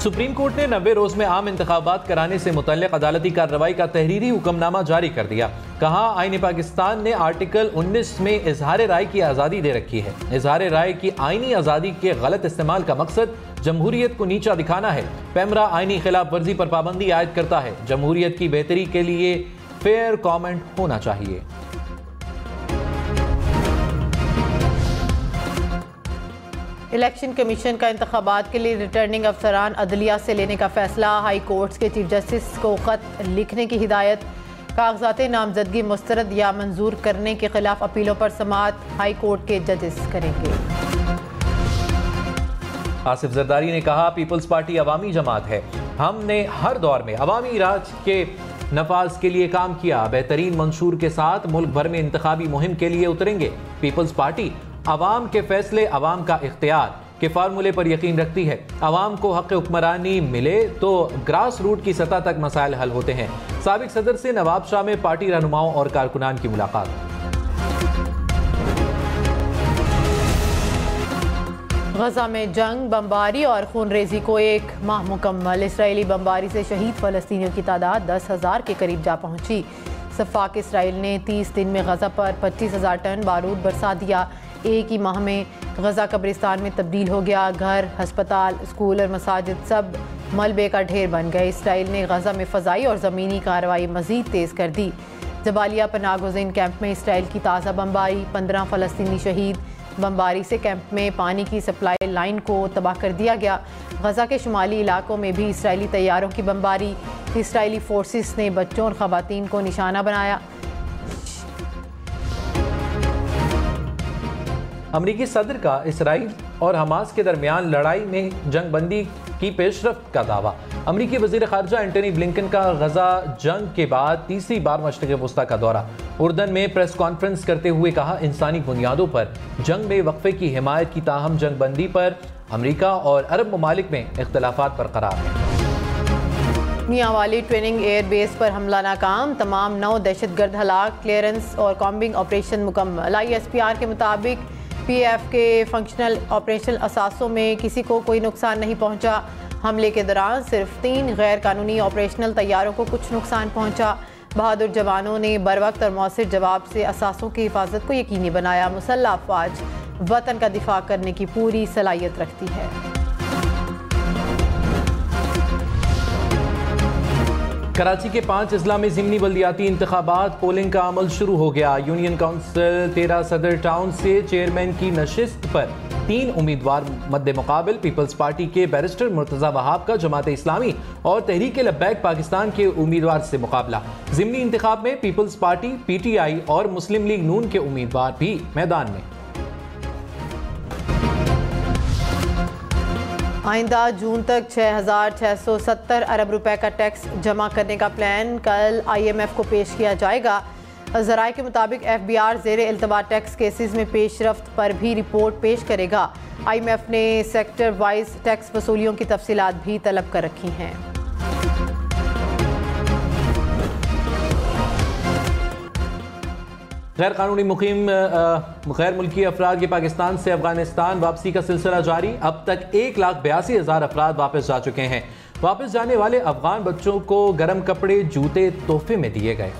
Supreme court ने 90 रोज में आम इंतखाबात कराने से मुतल्लिक अदालती कार्रवाई का तहरीरी हुक्मनामा जारी कर दिया। कहा, आईन पाकिस्तान ने आर्टिकल 19 में इजहार राय की आज़ादी दे रखी है। इजहार राय की आईनी आज़ादी के गलत इस्तेमाल का मकसद जमहूरियत को नीचा दिखाना है। पैमरा आईनी खिलाफ वर्जी पर पाबंदी आयद करता है। जमहूरियत की बेहतरी के लिए फेयर कॉमेंट होना चाहिए। इलेक्शन कमीशन का इंतखाबात के लिए रिटर्निंग अफसरान अदलिया से लेने का फैसला। हाई कोर्ट के चीफ जस्टिस को खत लिखने की हिदायत। कागजात नामजदगी मुस्तरद या मंजूर करने के खिलाफ अपीलों पर समाअत हाई कोर्ट के जजेस करेंगे। आसिफ जरदारी ने कहा, पीपल्स पार्टी अवामी जमात है। हमने हर दौर में अवामी राज के नफाज के लिए काम किया। बेहतरीन मंशूर के साथ मुल्क भर में इंतखाबी मुहिम के लिए उतरेंगे। पीपल्स पार्टी अवाम के फैसले, अवाम का इख्तियार के फार्मूले पर यकीन रखती है। अवाम को हक हुक्मरानी मिले तो ग्रास रूट की सतह तक मसाइल हल होते हैं। साबिक सदर से नवाब शाह में पार्टी रहनुमाओं और कारकुनान की मुलाकात। गजा में जंग, बमबारी और खूनरेजी को एक माह मुकम्मल। इसराइली बमबारी से शहीद फलस्तीनियों की तादाद 10,000 के करीब जा पहुंची। सफाक इसराइल ने 30 दिन में गजा पर 25,000 टन बारूद बरसा दिया। एक ही माह में गजा कब्रिस्तान में तब्दील हो गया। घर, हस्पताल, स्कूल और मसाजिद सब मलबे का ढेर बन गए। इसराइल ने गजा में फ़ज़ाई और ज़मीनी कार्रवाई मज़ीद तेज़ कर दी। जबालिया पनागुज़ीन कैंप में इसराइल की ताज़ा बमबारी, 15 फ़लस्तीनी शहीद। बमबारी से कैंप में पानी की सप्लाई लाइन को तबाह कर दिया गया। गजा के शुमाली इलाकों में भी इसराइली तैयारों की बमबारी। इसराइली फोर्सेस ने बच्चों और ख़वातीन को निशाना बनाया। अमरीकी सदर का इसराइल और हमास के दरमियान लड़ाई में जंगबंदी की पेशरफ्त का दावा। अमरीकी वज़ीर ख़ारजा एंटनी ब्लिंकन का गजा जंग के बाद तीसरी बार मशरिक़ वस्ता का दौरा। उर्दन में प्रेस कॉन्फ्रेंस करते हुए कहा, इंसानी बुनियादों पर जंग में वक्फे की हिमायत की, ताहम जंगबंदी पर अमरीका और अरब ममालिक में इख्तलाफात बरकरार हैं। मियांवाली ट्रेनिंग एयर बेस पर हमला नाकाम, तमाम 9 दहशतगर्द हलाक। क्लियरेंस और कॉम्बिंग ऑपरेशन मुकम्मल। ISPR के मुताबिक PF के फंक्शनल ऑपरेशनल असासों में किसी को कोई नुकसान नहीं पहुंचा। हमले के दौरान सिर्फ 3 गैर कानूनी ऑपरेशनल तैयारों को कुछ नुकसान पहुंचा। बहादुर जवानों ने बरवक्त और मौसर जवाब से असासों की हिफाजत को यकीनी बनाया। मुसल्लह अफवाज वतन का दिफा करने की पूरी सलाहियत रखती है। कराची के 5 अजला में ज़िमनी बल्दियाती इंतखाबात, पोलिंग का अमल शुरू हो गया। यूनियन काउंसिल 13 सदर टाउन से चेयरमैन की नशिस्त पर 3 उम्मीदवार मद्दे मुकाबिल। पीपल्स पार्टी के बैरिस्टर मुर्तज़ा वहाब का जमात इस्लामी और तहरीक लब्बैक पाकिस्तान के उम्मीदवार से मुकाबला। ज़िमनी इंतखाब में पीपल्स पार्टी, PTI और मुस्लिम लीग नून के उम्मीदवार भी मैदान में। आइंदा जून तक 6,670 अरब रुपए का टैक्स जमा करने का प्लान कल IMF को पेश किया जाएगा। ज़राए के मुताबिक FBR ज़ेरे इल्तवा टैक्स केसेस में पेशरफ्त पर भी रिपोर्ट पेश करेगा। IMF ने सेक्टर वाइज टैक्स वसूलियों की तफसीलात भी तलब कर रखी हैं। गैर कानूनी मुकीम गैर मुल्की अफराद की पाकिस्तान से अफगानिस्तान वापसी का सिलसिला जारी। अब तक 1,82,000 अफराद वापस जा चुके हैं। वापस जाने वाले अफगान बच्चों को गर्म कपड़े, जूते तोहफे में दिए गए।